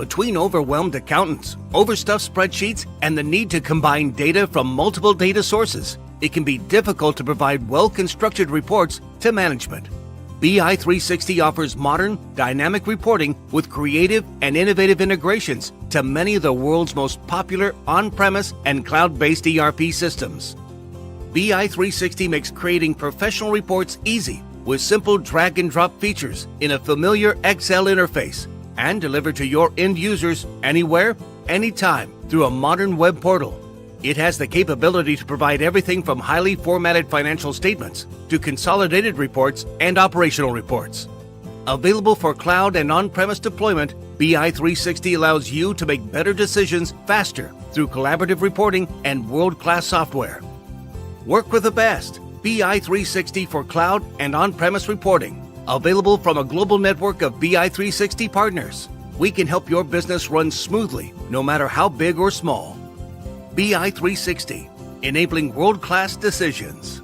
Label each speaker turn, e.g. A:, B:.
A: Between overwhelmed accountants, overstuffed spreadsheets, and the need to combine data from multiple data sources, it can be difficult to provide well-constructed reports to management. BI360 offers modern, dynamic reporting with creative and innovative integrations to many of the world's most popular on-premise and cloud-based ERP systems. BI360 makes creating professional reports easy with simple drag-and-drop features in a familiar Excel interface and delivered to your end users anywhere, anytime through a modern web portal. It has the capability to provide everything from highly formatted financial statements to consolidated reports and operational reports. Available for cloud and on-premise deployment, BI360 allows you to make better decisions faster through collaborative reporting and world-class software. Work with the best. BI360 for cloud and on-premise reporting. Available from a global network of BI360 partners. We can help your business run smoothly, no matter how big or small. BI360, enabling world-class decisions.